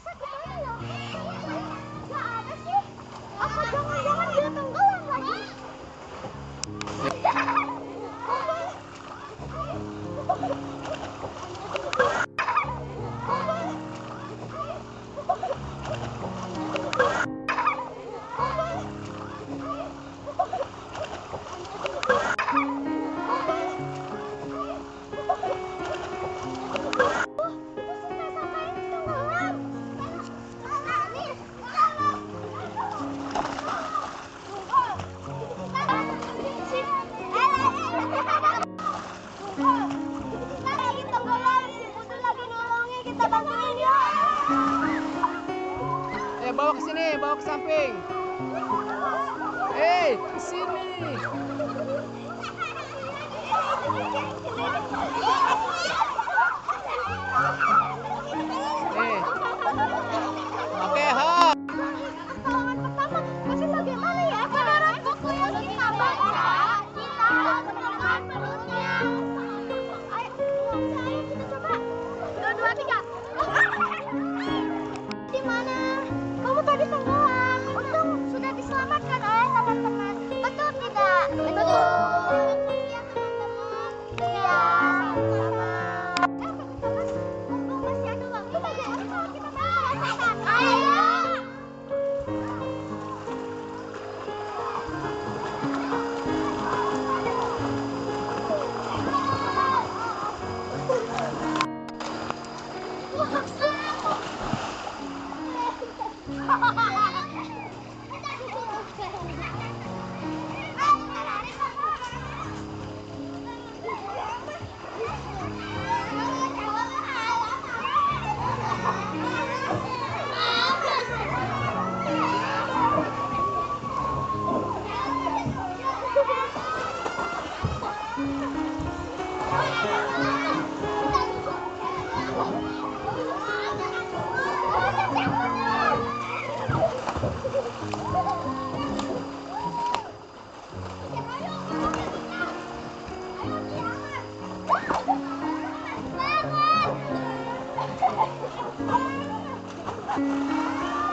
Masa gimana ya? Gak ada sih. Apa jangan-jangan dia tenggelam lagi? Bawa ke sini, bawa ke samping. Ke sini. Oke, ha. Pertolongan pertama, tapi bagaimana ya? Menurut buku yang kita baca, kita harus menekan perutnya. Ayo kita coba. 2, 2, 3. Di mana? Kamu tadi tenggelam. Untung sudah diselamatkan oleh teman-teman. Betul tidak? Betul. Iya teman-teman. Iya. Mumpung masih ada waktu, bagaimana kalau kita main? Ayo. Bangun!